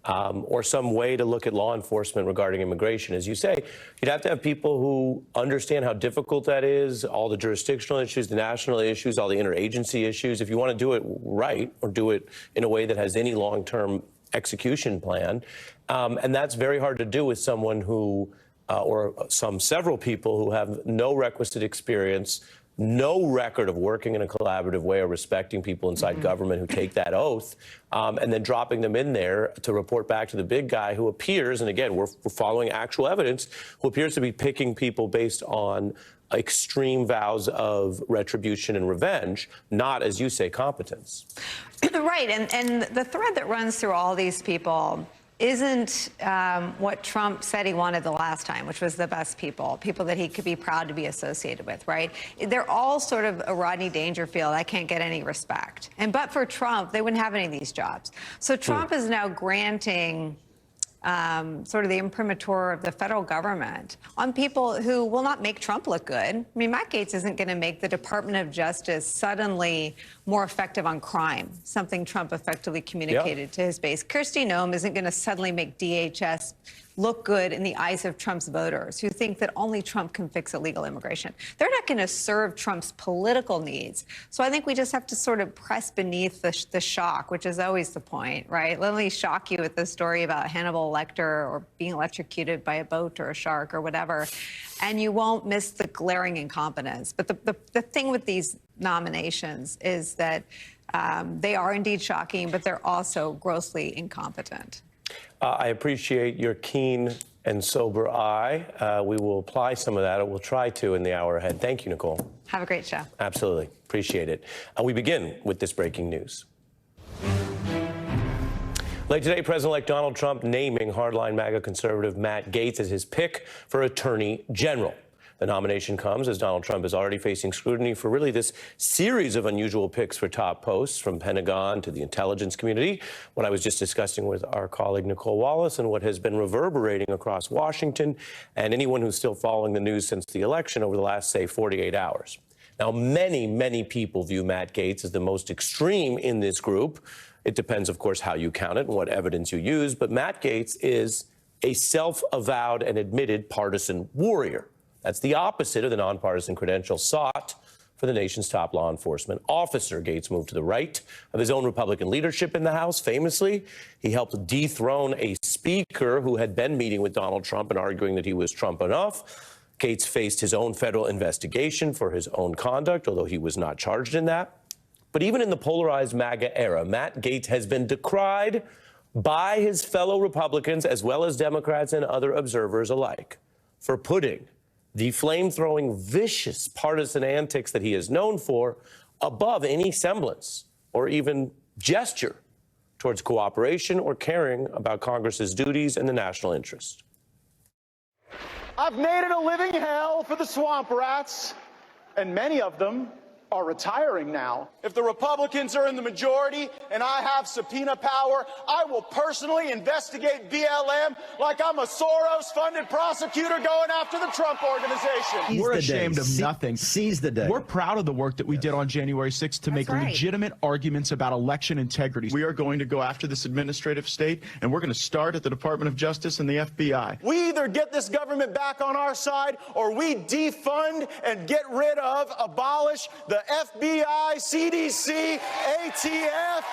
or some way to look at law enforcement regarding immigration. As you say, you'd have to have people who understand how difficult that is, all the jurisdictional issues, the national issues, all the interagency issues. If you want to do it right or do it in a way that has any long-term execution plan, and that's very hard to do with someone who, or several people who have no requisite experience, no record of working in a collaborative way or respecting people inside government who take that oath, and then dropping them in there to report back to the big guy who appears, and again, we're following actual evidence, who appears to be picking people based on extreme vows of retribution and revenge, not, as you say, competence. Right, and the thread that runs through all these people isn't what Trump said he wanted the last time, which was the best people that he could be proud to be associated with, right? They're all sort of a Rodney Dangerfield. I can't get any respect. But for Trump, they wouldn't have any of these jobs. So Trump is now granting sort of the imprimatur of the federal government on people who will not make Trump look good. I mean, Matt Gaetz isn't going to make the Department of Justice suddenly more effective on crime, something Trump effectively communicated to his base. Kristi Noem isn't going to suddenly make DHS look good in the eyes of Trump's voters who think that only Trump can fix illegal immigration. They're not going to serve Trump's political needs. So I think we just have to sort of press beneath the shock, which is always the point, right? Let me shock you with the story about Hannibal Lecter or being electrocuted by a boat or a shark or whatever, and you won't miss the glaring incompetence. But the thing with these nominations is that they are indeed shocking, but they're also grossly incompetent. I appreciate your keen and sober eye. We will apply some of that, or we'll try to, in the hour ahead. Thank you, Nicole. Have a great show. Absolutely. Appreciate it. We begin with this breaking news. Late today, President-elect Donald Trump naming hardline MAGA conservative Matt Gaetz as his pick for Attorney General. The nomination comes as Donald Trump is already facing scrutiny for really this series of unusual picks for top posts, from Pentagon to the intelligence community, what I was just discussing with our colleague Nicole Wallace, and what has been reverberating across Washington and anyone who's still following the news since the election over the last, say, 48 hours. Now, many people view Matt Gaetz as the most extreme in this group. It depends, of course, how you count it and what evidence you use, but Matt Gaetz is a self-avowed and admitted partisan warrior. That's the opposite of the nonpartisan credentials sought for the nation's top law enforcement officer. Gaetz moved to the right of his own Republican leadership in the House. Famously, he helped dethrone a speaker who had been meeting with Donald Trump and arguing that he was Trump enough. Gaetz faced his own federal investigation for his own conduct, although he was not charged in that. But even in the polarized MAGA era, Matt Gaetz has been decried by his fellow Republicans as well as Democrats and other observers alike for putting the flame-throwing, vicious partisan antics that he is known for above any semblance or even gesture towards cooperation or caring about Congress's duties and the national interest. I've made it a living hell for the swamp rats, and many of them are retiring now. If the Republicans are in the majority and I have subpoena power, I will personally investigate BLM like I'm a Soros-funded prosecutor going after the Trump organization. We're ashamed of nothing. Seize the day. We're proud of the work that we did on January 6th to make legitimate arguments about election integrity. We are going to go after this administrative state, and we're going to start at the Department of Justice and the FBI. We either get this government back on our side, or we defund and get rid of, abolish the FBI, CDC, ATF,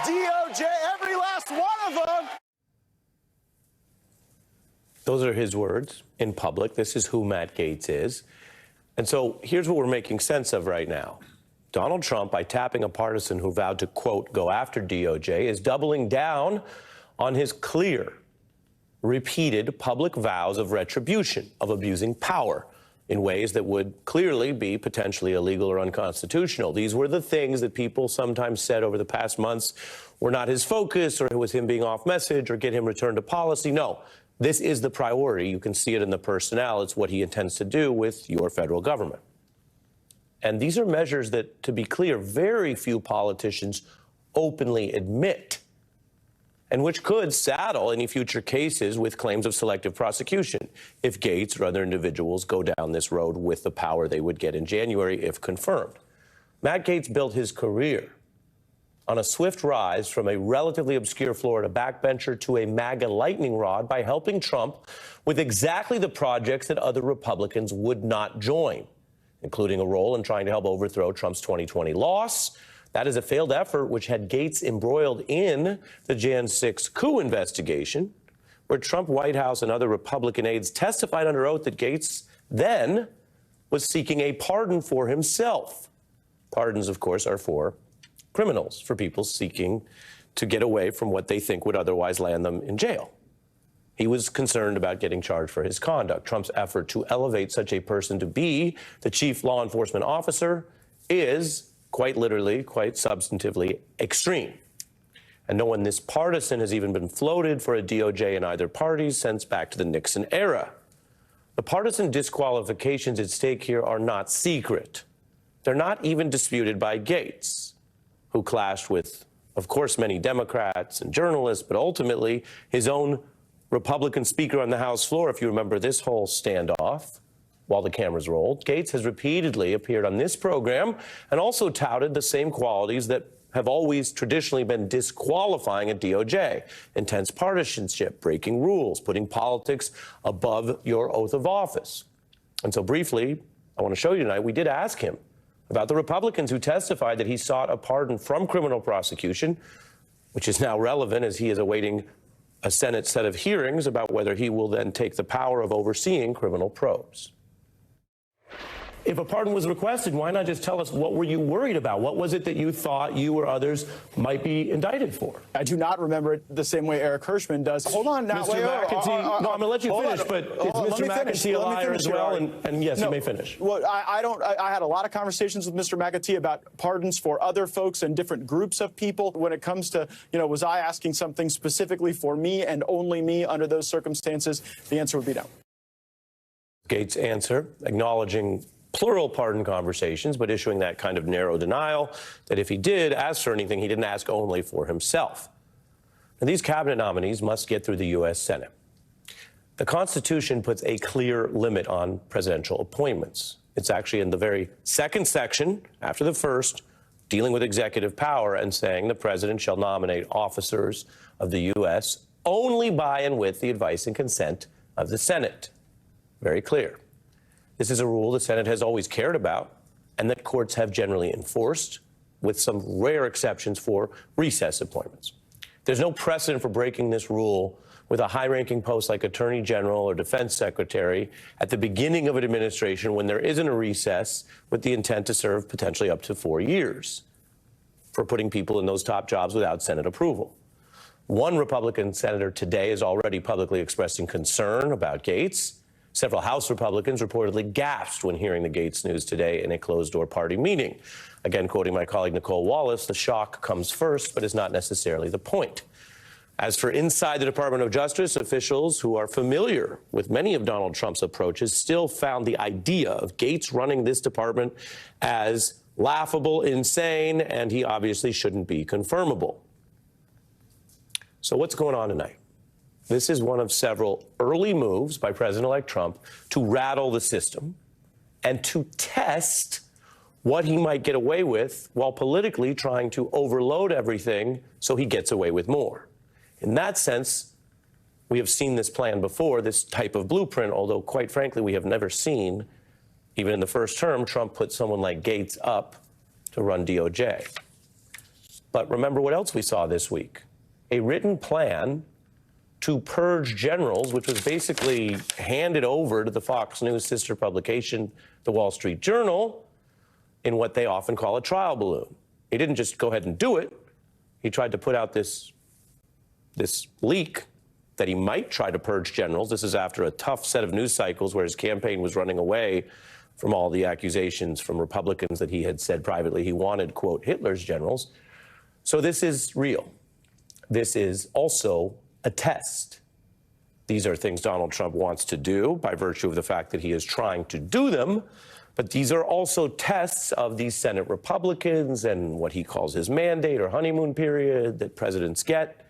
DOJ, every last one of them. Those are his words in public. This is who Matt Gaetz is. And so here's what we're making sense of right now. Donald Trump, by tapping a partisan who vowed to, quote, go after DOJ, is doubling down on his clear, repeated public vows of retribution, of abusing power in ways that would clearly be potentially illegal or unconstitutional. These were the things that people sometimes said over the past months were not his focus, or it was him being off message, or get him returned to policy. No, this is the priority. You can see it in the personnel. It's what he intends to do with your federal government. And these are measures that, to be clear, very few politicians openly admit, and which could saddle any future cases with claims of selective prosecution if Gaetz or other individuals go down this road with the power they would get in January if confirmed. Matt Gaetz built his career on a swift rise from a relatively obscure Florida backbencher to a MAGA lightning rod by helping Trump with exactly the projects that other Republicans would not join, including a role in trying to help overthrow Trump's 2020 loss. That is a failed effort which had Gates embroiled in the Jan 6 coup investigation, where Trump, White House, and other Republican aides testified under oath that Gates then was seeking a pardon for himself. Pardons, of course, are for criminals, for people seeking to get away from what they think would otherwise land them in jail. He was concerned about getting charged for his conduct. Trump's effort to elevate such a person to be the chief law enforcement officer is quite literally, quite substantively extreme. And no one this partisan has even been floated for a DOJ in either party since back to the Nixon era. The partisan disqualifications at stake here are not secret. They're not even disputed by Gates, who clashed with, of course, many Democrats and journalists, but ultimately his own Republican speaker on the House floor, if you remember this whole standoff while the cameras rolled. Gates has repeatedly appeared on this program and also touted the same qualities that have always traditionally been disqualifying at DOJ: intense partisanship, breaking rules, putting politics above your oath of office. And so briefly, I want to show you tonight, we did ask him about the Republicans who testified that he sought a pardon from criminal prosecution, which is now relevant as he is awaiting a Senate set of hearings about whether he will then take the power of overseeing criminal probes. If a pardon was requested, why not just tell us what were you worried about? What was it that you thought you or others might be indicted for? I do not remember it the same way Eric Hirschman does. Hold on now. Mr. McEntee, no, I'm going to let you finish, but is Mr. McEntee a liar as well? And yes, you may finish. Well, I had a lot of conversations with Mr. McEntee about pardons for other folks and different groups of people. When it comes to, was I asking something specifically for me and only me under those circumstances? The answer would be no. Gates' answer, acknowledging plural pardon conversations, but issuing that kind of narrow denial that if he did ask for anything, he didn't ask only for himself. And these cabinet nominees must get through the U.S. Senate. The Constitution puts a clear limit on presidential appointments. It's actually in the very second section, after the first, dealing with executive power and saying the president shall nominate officers of the U.S. only by and with the advice and consent of the Senate. Very clear. This is a rule the Senate has always cared about and that courts have generally enforced, with some rare exceptions for recess appointments. There's no precedent for breaking this rule with a high-ranking post like Attorney General or Defense Secretary at the beginning of an administration when there isn't a recess with the intent to serve potentially up to 4 years for putting people in those top jobs without Senate approval. One Republican senator today is already publicly expressing concern about Gates. Several House Republicans reportedly gasped when hearing the Gates news today in a closed-door party meeting. Again, quoting my colleague Nicole Wallace, the shock comes first, but is not necessarily the point. As for inside the Department of Justice, officials who are familiar with many of Donald Trump's approaches still found the idea of Gates running this department as laughable, insane, and he obviously shouldn't be confirmable. So what's going on tonight? This is one of several early moves by President-elect Trump to rattle the system and to test what he might get away with while politically trying to overload everything so he gets away with more. In that sense, we have seen this plan before, this type of blueprint, although quite frankly, we have never seen, even in the first term, Trump put someone like Gates up to run DOJ. But remember what else we saw this week? A written plan to purge generals, which was basically handed over to the Fox News sister publication, The Wall Street Journal, in what they often call a trial balloon. He didn't just go ahead and do it. He tried to put out this leak that he might try to purge generals. This is after a tough set of news cycles where his campaign was running away from all the accusations from Republicans that he had said privately he wanted, quote, Hitler's generals. So this is real. This is also a test. These are things Donald Trump wants to do by virtue of the fact that he is trying to do them. But these are also tests of these Senate Republicans and what he calls his mandate or honeymoon period that presidents get.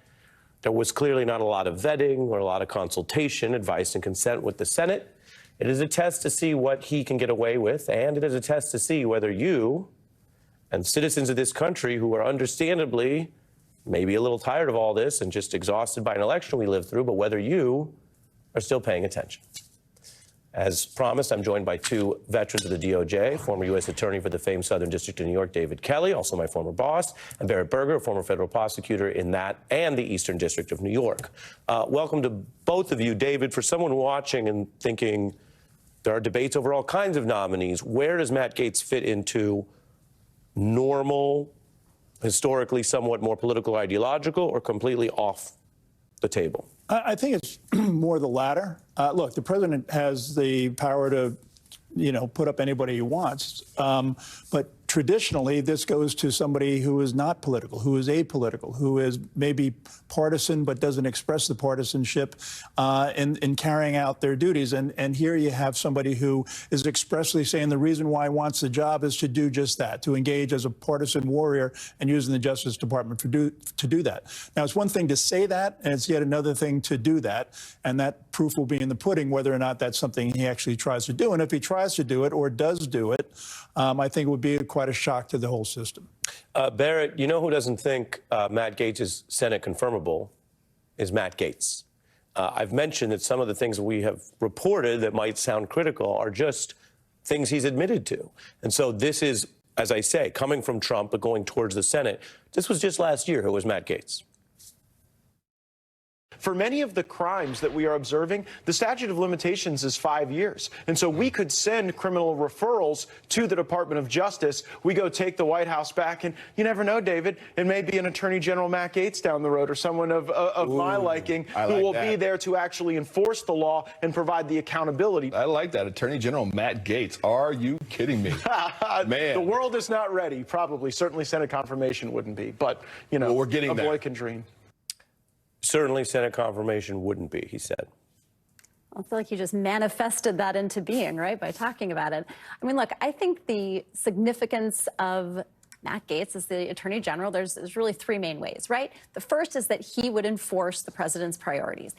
There was clearly not a lot of vetting or a lot of consultation, advice, and consent with the Senate. It is a test to see what he can get away with, and it is a test to see whether you and citizens of this country who are understandably maybe a little tired of all this and just exhausted by an election we lived through, but whether you are still paying attention. As promised, I'm joined by two veterans of the DOJ, former U.S. Attorney for the famed Southern District of New York, David Kelly, also my former boss, and Barrett Berger, former federal prosecutor in that and the Eastern District of New York. Welcome to both of you. David, for someone watching and thinking there are debates over all kinds of nominees, where does Matt Gaetz fit into normal, historically somewhat more political, ideological, or completely off the table? I think it's more the latter. Look, the president has the power to, put up anybody he wants. But traditionally, this goes to somebody who is not political, who is apolitical, who is maybe partisan but doesn't express the partisanship in carrying out their duties. And here you have somebody who is expressly saying the reason why he wants the job is to do just that, to engage as a partisan warrior and using the Justice Department to do that. Now, it's one thing to say that, and it's yet another thing to do that. And that proof will be in the pudding whether or not that's something he actually tries to do. And if he tries to do it or does do it, I think it would be quite a shock to the whole system. Barrett, you know who doesn't think Matt Gaetz is Senate confirmable is Matt Gaetz. I've mentioned that some of the things we have reported that might sound critical are just things he's admitted to. And so this is, as I say, coming from Trump but going towards the Senate. This was just last year. Who was Matt Gaetz? For many of the crimes that we are observing, the statute of limitations is 5 years. And so we could send criminal referrals to the Department of Justice. We go take the White House back, and you never know, David, it may be an Attorney General Matt Gaetz down the road or someone of my liking who will be there to actually enforce the law and provide the accountability. I like that. Attorney General Matt Gaetz. Are you kidding me? Man. The world is not ready, probably. Certainly Senate confirmation wouldn't be. But, well, we're getting a there. boy can dream. Certainly Senate confirmation wouldn't be, he said. I feel like you just manifested that into being, right, by talking about it. I mean, look, I think the significance of Matt Gaetz as the Attorney General, there's really three main ways, right? The first is that he would enforce the president's priorities.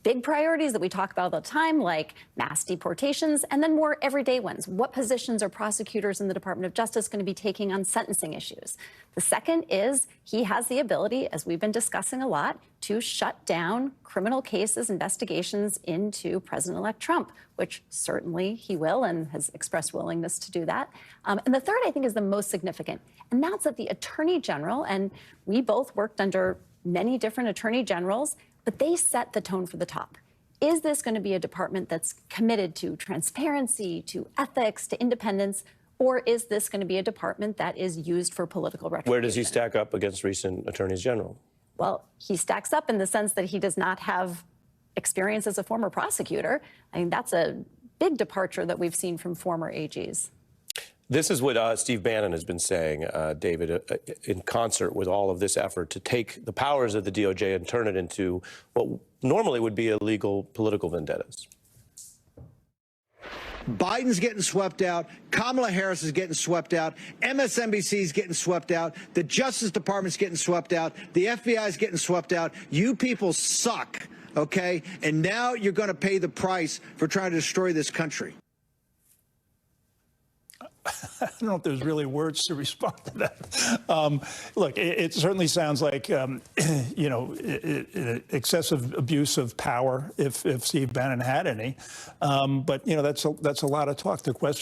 Big priorities that we talk about all the time, like mass deportations, and then more everyday ones. What positions are prosecutors in the Department of Justice going to be taking on sentencing issues? The second is he has the ability, as we've been discussing a lot, to shut down criminal cases, investigations into President-elect Trump, which certainly he will and has expressed willingness to do that. And the third, I think, is the most significant, and that's that the Attorney General, and we both worked under many different Attorney Generals, but they set the tone for the top. Is this going to be a department that's committed to transparency, to ethics, to independence, or is this going to be a department that is used for political retribution? Where does he stack up against recent attorneys general? Well, he stacks up in the sense that he does not have experience as a former prosecutor. I mean, that's a big departure that we've seen from former AGs. This is what Steve Bannon has been saying, David, in concert with all of this effort to take the powers of the DOJ and turn it into what normally would be illegal political vendettas. Biden's getting swept out. Kamala Harris is getting swept out. MSNBC is getting swept out. The Justice Department's getting swept out. The FBI is getting swept out. You people suck, okay? And now you're going to pay the price for trying to destroy this country. I don't know if there's really words to respond to that. Look, it certainly sounds like, excessive abuse of power if Steve Bannon had any. But, that's a lot of talk. The question